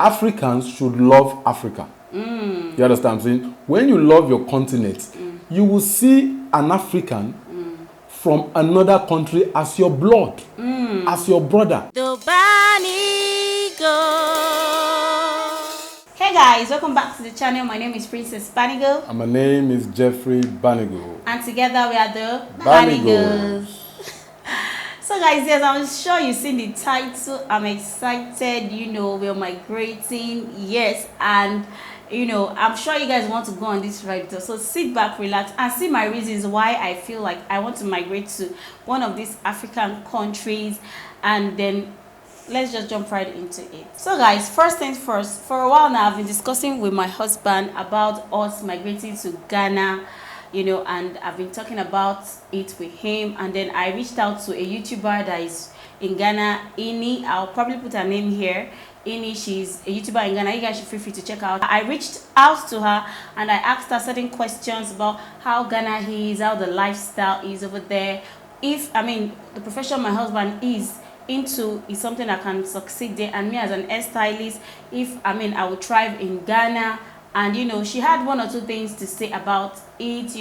Africans should love Africa. You understand what I'm saying? When you love your continent, you will see an African from another country as your blood, as your brother. Hey guys, welcome back to the channel. My name is Princess Banigo. And my name is Jeffrey Banigo. And together we are the Banigos. So guys, yes, I'm sure you've seen the title. I'm excited, we're migrating, yes, and I'm sure you guys want to go on this ride. So sit back, relax, and see my reasons why I feel like I want to migrate to one of these African countries, and then let's just jump right into it. So guys, first things first, for a while now I've been discussing with my husband about us migrating to Ghana, and I've been talking about it with him, and then I reached out to a YouTuber that is in Ghana, Ini. I'll probably put her name here. Ini, she's a YouTuber in Ghana. You guys should feel free to check out. I reached out to her and I asked her certain questions about how Ghana is, how the lifestyle is over there. If, the profession my husband is into is something I can succeed there, and me as an hairstylist, if I would thrive in Ghana. And she had one or two things to say about it,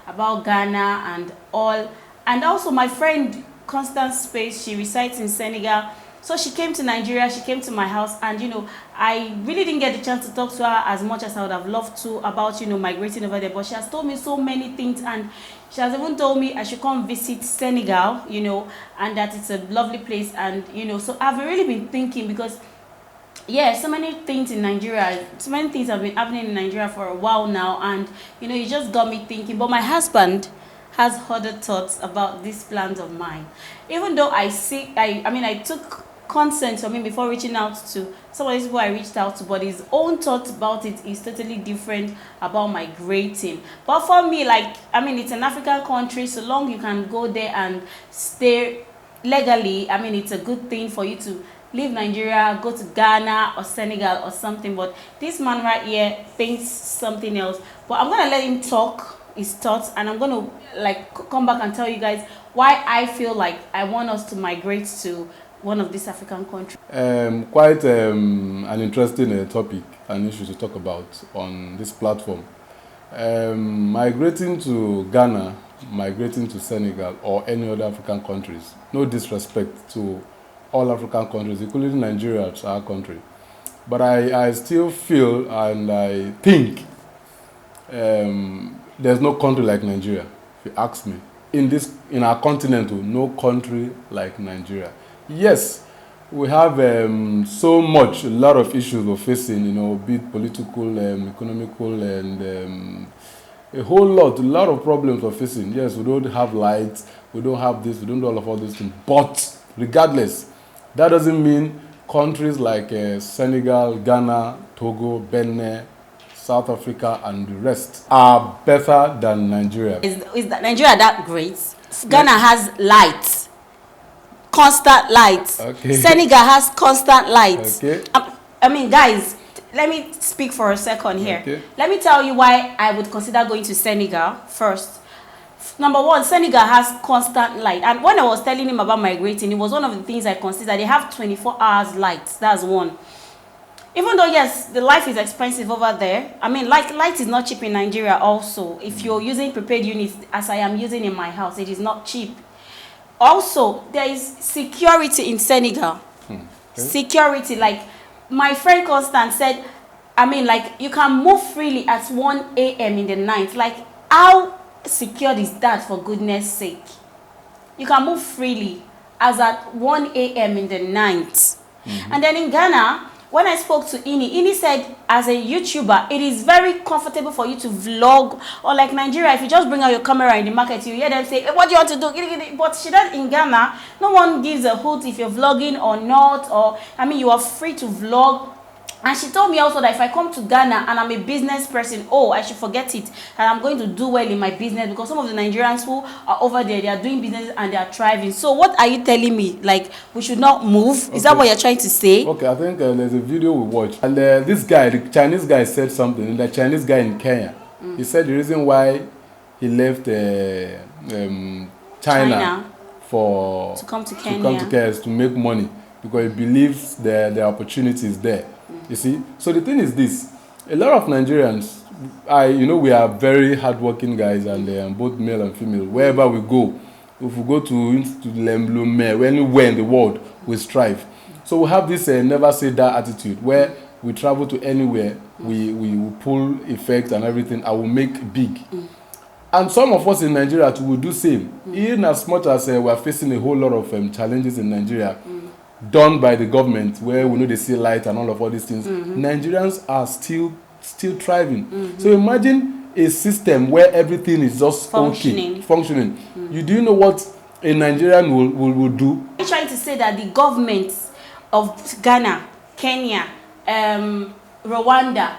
about Ghana and all. And also my friend Constance Space, she resides in Senegal, so she came to Nigeria, she came to my house, and I really didn't get the chance to talk to her as much as I would have loved to about migrating over there. But she has told me so many things, and she has even told me I should come visit Senegal, and that it's a lovely place. And so I've really been thinking, because so many things in Nigeria, so many things have been happening in Nigeria for a while now, and it just got me thinking. But my husband has other thoughts about these plans of mine. Even though I took consent from him before reaching out to some of these people I reached out to, but his own thoughts about it is totally different about migrating. But for me, it's an African country. So long you can go there and stay legally, it's a good thing for you to leave Nigeria, go to Ghana or Senegal or something. But this man right here thinks something else. But I'm gonna let him talk his thoughts, and I'm gonna come back and tell you guys why I feel like I want us to migrate to one of these African countries. Quite an interesting topic and issue to talk about on this platform. Migrating to Ghana, migrating to Senegal or any other African countries, no disrespect to all African countries, including Nigeria, it's our country. But I still feel and I think there's no country like Nigeria, if you ask me. In our continent, no country like Nigeria. Yes, we have a lot of issues we're facing, be it political, economical, and a lot of problems we're facing. Yes, we don't have lights, we don't have this, we don't do all these things. But regardless, that doesn't mean countries like Senegal, Ghana, Togo, Benin, South Africa, and the rest are better than Nigeria. Is that Nigeria that great? Ghana has lights, constant lights. Okay. Senegal has constant lights. Okay. Guys, let me speak for a second here. Okay. Let me tell you why I would consider going to Senegal first. Number one, Senegal has constant light. And when I was telling him about migrating, it was one of the things I considered. They have 24 hours lights. That's one. Even though, yes, the life is expensive over there. Light is not cheap in Nigeria also. If you're using prepaid units, as I am using in my house, it is not cheap. Also, there is security in Senegal. Okay. Security, my friend Constance said, you can move freely at 1 a.m. in the night. How secured is that, for goodness sake? You can move freely as at 1 a.m. in the night. And then in Ghana, when I spoke to Ini said, as a YouTuber, it is very comfortable for you to vlog. Or like Nigeria, if you just bring out your camera in the market, you hear them say, hey, what do you want to do? But she does in Ghana, no one gives a hoot if you're vlogging or not. Or, you are free to vlog. And she told me also that if I come to Ghana and I'm a business person, I should forget it, and I'm going to do well in my business, because some of the Nigerians who are over there, they are doing business and they are thriving. So what are you telling me? We should not move? Is that what you're trying to say? Okay, I think there's a video we watched, and this guy, the Chinese guy, said something. The Chinese guy in Kenya, he said the reason why he left China to come to Kenya is to make money, because he believes the opportunity is there. You see? So the thing is this. A lot of Nigerians, we are very hardworking guys, and both male and female. Wherever we go, if we go to Lemblome, anywhere in the world, we strive. So we have this never say that attitude where we travel to anywhere, we pull effect and everything, and we make big. And some of us in Nigeria too will do same. In as much as we are facing a whole lot of challenges in Nigeria, done by the government, where we know they see light and all these things, Nigerians are still thriving. So imagine a system where everything is just functioning. You do know what a Nigerian will do? You're trying to say that the governments of Ghana, Kenya, Rwanda,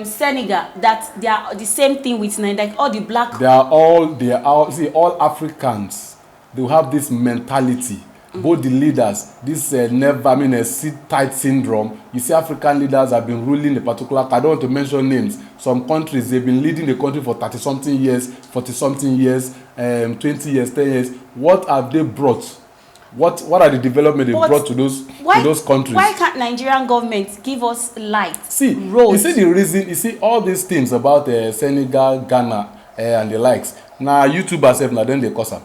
Senegal, that they are the same thing with Nigeria, like all the black. They are all see, all Africans. They have this mentality. Both the leaders, this sit tight syndrome. You see, African leaders have been ruling a particular. I don't want to mention names. Some countries, they've been leading the country for 30-something years, 40-something years, 20 years, 10 years. What have they brought? What are the development they brought to those countries? Why can't Nigerian government give us light? See, roads? You see the reason. You see all these things about Senegal, Ghana, and the likes. Now YouTubers have then they cause them.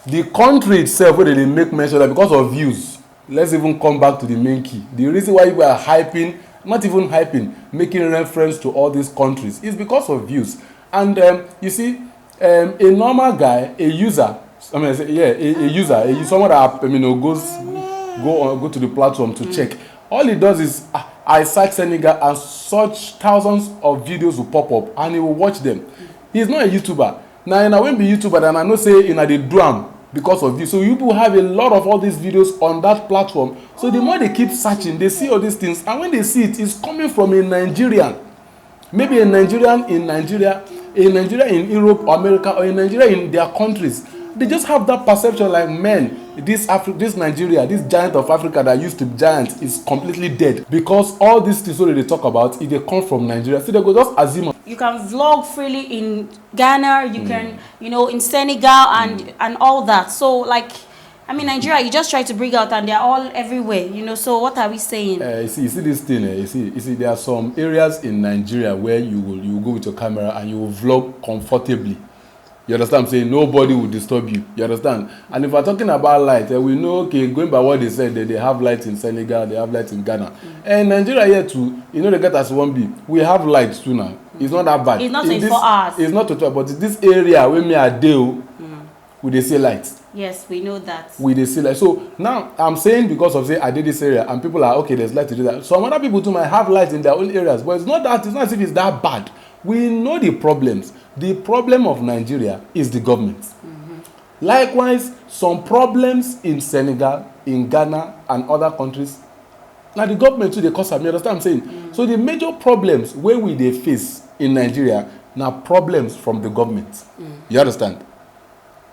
The country itself, where they make mention that because of views. Let's even come back to the main key. The reason why we are hyping, not even hyping, making reference to all these countries is because of views. And you see, a normal guy, a user, someone that go to the platform to check. All he does is I search Senegal and search thousands of videos will pop up and he will watch them. He's not a YouTuber. Now, I won't be YouTuber and I know say they do am because of this. So you people have a lot of all these videos on that platform. So the more they keep searching, they see all these things, and when they see it, it's coming from a Nigerian. Maybe a Nigerian in Nigeria, a Nigerian in Europe or America, or a Nigerian in their countries. They just have that perception like, man, this Nigeria, this giant of Africa that used to be giant is completely dead. Because all these things that they talk about, if they come from Nigeria, so they go just assume. You can vlog freely in Ghana, you can, in Senegal and all that. So Nigeria, you just try to bring out and they're all everywhere, so what are we saying? You see this thing, you see there are some areas in Nigeria where you will go with your camera and you will vlog comfortably. You understand what I'm saying? Nobody will disturb you. You understand? And if we're talking about light, we know, going by what they said, that they have light in Senegal, they have light in Ghana. And Nigeria here too, they get us 1B. We have light too now. It's not that bad. It's not 24 hours. It's not 24 hours, but this area where me are there, we they see light. Yes, we know that. We they see light. So now I'm saying because of I did this area and people are okay, there's light to do that. Some other people too might have light in their own areas, but it's not as if it's that bad. We know the problems. The problem of Nigeria is the government. Likewise, some problems in Senegal, in Ghana, and other countries. Now the government too, they cause them. You understand what I'm saying? So the major problems where they face in Nigeria now problems from the government. You understand?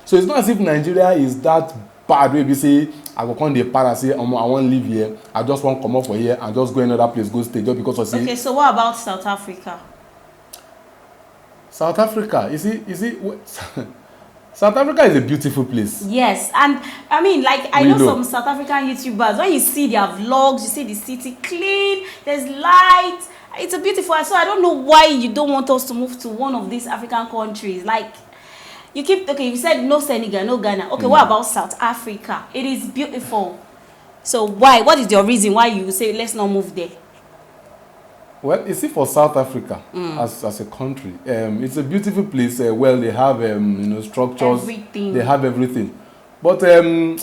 So it's not as if Nigeria is that bad where we say, I go come the para say I want to live here, I just want to come up for here and just go another place, go stay just because of say. Okay, so what about South Africa? South Africa, you see, South Africa is a beautiful place. Yes, and I know some South African YouTubers. When you see their vlogs, you see the city clean, there's light. It's a beautiful. So I don't know why you don't want us to move to one of these African countries. You said no Senegal, no Ghana. Okay, what about South Africa? It is beautiful. So why? What is your reason why you say let's not move there? Well, you see, for South Africa as a country, it's a beautiful place. Well, they have structures, everything. They have everything. But I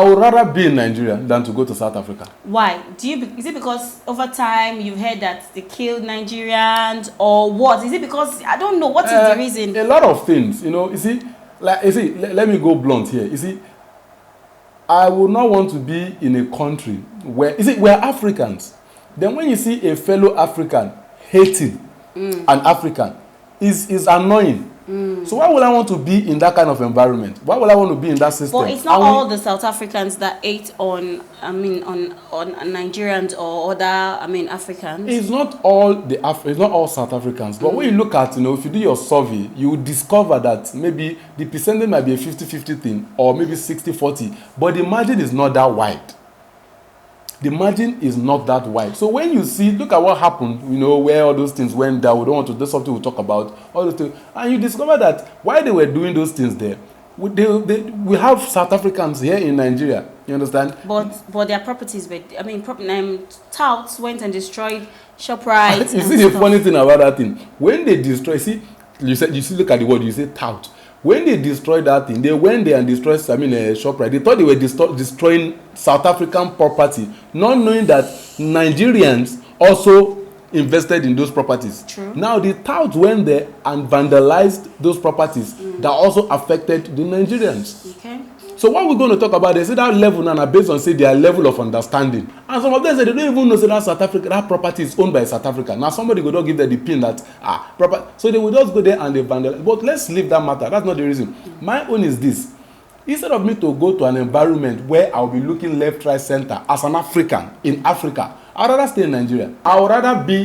would rather be in Nigeria than to go to South Africa. Why? Is it because over time you've heard that they killed Nigerians or what? Is it because I don't know what is the reason? A lot of things, You see, let me go blunt here. You see, I would not want to be in a country where, we're Africans. Then when you see a fellow African hating an African, is annoying. So why would I want to be in that kind of environment? Why would I want to be in that system? But it's not all the South Africans that hate on Nigerians or other, Africans. It's not all South Africans. But when you look at, if you do your survey, you will discover that maybe the percentage might be a 50-50 thing or maybe 60-40. But the margin is not that wide. the margin is not that wide. So when you see, look at what happened, you know, where all those things went down. We don't want to, that's something we'll talk about, all those things. And you discover that while they were doing those things there, we have South Africans here in Nigeria. You understand? But their properties were, I mean, touts went and destroyed ShopRite. You see the funny thing about that thing? When they destroy, you see, look at the word, you say tout. When they destroyed that thing, they went there and destroyed, ShopRite. They thought they were destroying South African property, not knowing that Nigerians also invested in those properties. True. Now the touts went there and vandalized those properties that also affected the Nigerians. Okay. So what we're going to talk about, they say that level now based on say their level of understanding. And some of them say they don't even know say that South Africa, that property is owned by South Africa. Now somebody will not give them the pin that proper. So they will just go there and they vandalize. But let's leave that matter. That's not the reason. My own is this. Instead of me to go to an environment where I'll be looking left, right, center as an African in Africa, I'd rather stay in Nigeria. I would rather be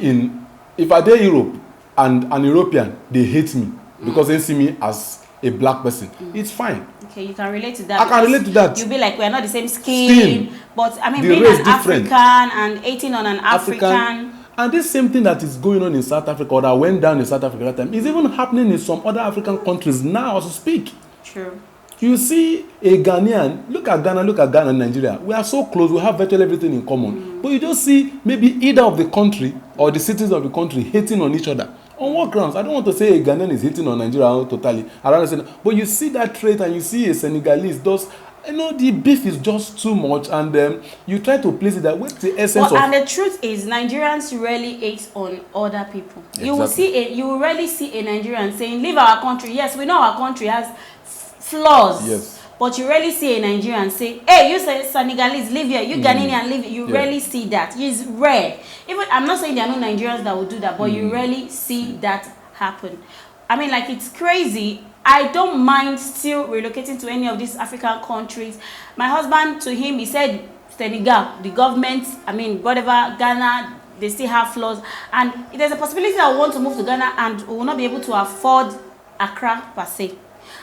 in, if I dey Europe and an European, they hate me because they see me as a black person. It's fine. Okay, you can relate to that. I can relate to that. You'll be like, we're not the same skin. But I mean, the being race an different. African and hating on an African. And this same thing that is going on in South Africa or that went down in South Africa at that time is even happening in some other African countries now as we speak. True. You see a Ghanaian, look at Ghana and Nigeria. We are so close, we have virtually everything in common. But you just see maybe either of the country or the citizens of the country hating on each other. On what grounds? I don't want to say a Ghanaian is hating on Nigeria totally. I don't understand. But you see that trait and you see a Senegalese does, you know, the beef is just too much, and you try to place it that what's the essence of. And the truth is, Nigerians rarely hate on other people. Exactly. You will rarely see a Nigerian saying, "Leave our country." Yes, we know our country has flaws. Yes. But you rarely see a Nigerian say, "Hey, you say Senegalese, live here. You Ghanaian, live here." You rarely see that. It's rare. Even I'm not saying there are no Nigerians that will do that, but you rarely see that happen. I mean, like, it's crazy. I don't mind still relocating to any of these African countries. My husband, to him, he said, Senegal, the government, I mean, whatever, Ghana, they still have flaws. And there's a possibility I want to move to Ghana and we will not be able to afford Accra per se.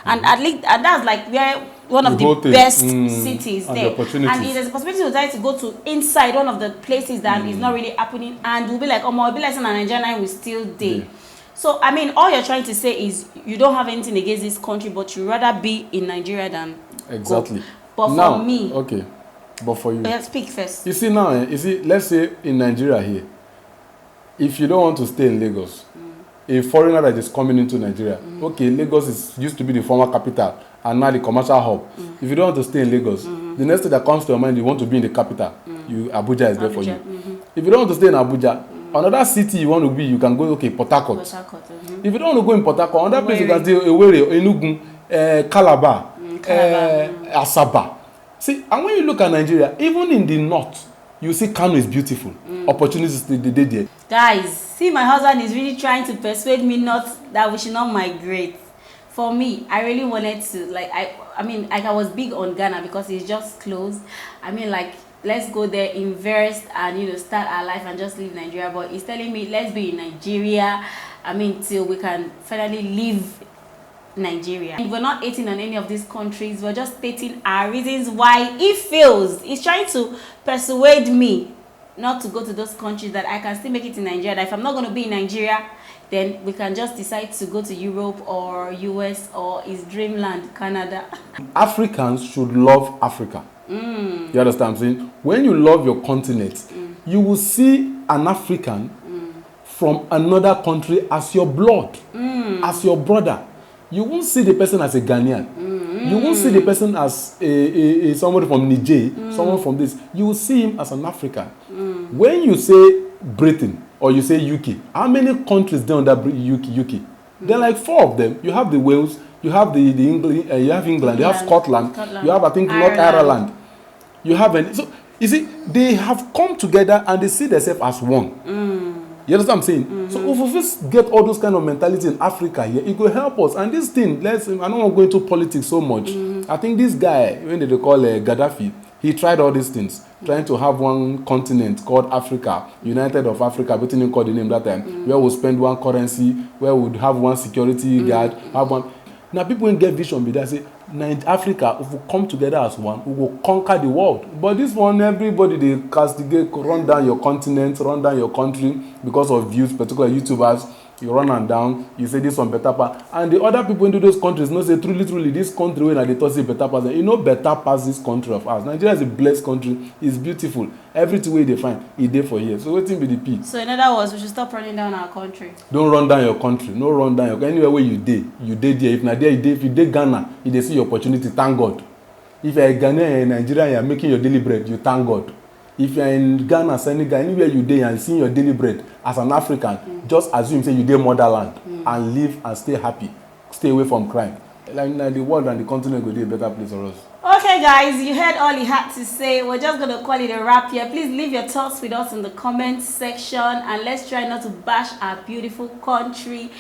And at least, and that's like where one of the best cities there. And there's a possibility to try to go to inside one of the places that is not really happening. And we'll be like, oh, we'll be like, Nigeria will still there. Yeah. So, I mean, all you're trying to say is you don't have anything against this country, but you rather be in Nigeria than exactly. Go. But now, for me... Okay, but for you... Yeah, speak first. You see now, let's say in Nigeria here, if you don't want to stay in Lagos, a foreigner that is coming into Nigeria, okay, Lagos used to be the former capital and now the commercial hub. If you don't want to stay in Lagos, the next thing that comes to your mind, you want to be in the capital, Abuja is there for you. If you don't want to stay in Abuja, another city you want to be, you can go, okay, Port Harcourt. If you don't want to go in Port Harcourt, another place you can stay, Enugu, Calabar, Asaba. See, and when you look at Nigeria, even in the north, you see Kano is beautiful. Opportunities they there. Guys, see, my husband is really trying to persuade me that we should not migrate. For me, I really wanted to, like, I mean, like, I was big on Ghana because it's just close. I mean, like, let's go there, invest, and start our life and just leave Nigeria. But he's telling me let's be in Nigeria. I mean, till we can finally leave Nigeria. And we're not hating on any of these countries. We're just stating our reasons why he feels. He's trying to persuade me not to go to those countries, that I can still make it in Nigeria. That if I'm not going to be in Nigeria, then we can just decide to go to Europe or US or his dreamland, Canada. Africans should love Africa. You understand what I'm saying? When you love your continent, you will see an African from another country as your blood, as your brother. You won't see the person as a Ghanaian. You won't see the person as somebody from Niger, someone from this. You will see him as an African. When you say Britain or you say UK, how many countries there under UK? There are like 4 of them. You have the Wales, you have the England, you have England, you have Scotland, you have, I think, North Ireland. You have so you see, they have come together and they see themselves as one. You understand what I'm saying? So if we just get all those kind of mentality in Africa here, it will help us. And this thing, I don't want to go into politics so much. I think this guy, when they call Gaddafi, he tried all these things, trying to have one continent called Africa, United of Africa, everything he called the name that time, where we'll spend one currency, where we'll have one security guard, have one. Now people will get vision, but they say, Africa, if we come together as one, we will conquer the world. But this one, everybody they castigate, run down your continent, run down your country because of views, particularly YouTubers. You run and down, you say this one better pass, and the other people into those countries know say truly this country wey na dey talk say better pass, you know better pass this country of ours. Nigeria is a blessed country, it's beautiful, everything wey you dey find e dey for here. So wetin be the peak? So in other words, we should stop running down our country. Don't run down your country, no run down your anywhere where you dey there. If na there you dey, if you dey Ghana, you dey see your opportunity, thank God. If you are a Ghanaian in Nigeria and you are making your daily bread, you thank God. If you are in Ghana, Senegal, anywhere you dey and seeing your daily bread as an African, just assume say you dey motherland and live and stay happy, stay away from crime. Like the world and the continent go dey a better place for us. Okay guys, you heard all he had to say. We're just going to call it a wrap here. Please leave your thoughts with us in the comment section, and let's try not to bash our beautiful country.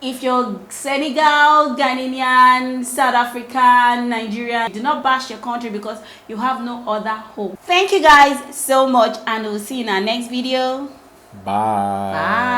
If you're Senegal, Ghanaian, South African, Nigerian, do not bash your country because you have no other hope. Thank you guys so much, and we'll see you in our next video. Bye. Bye.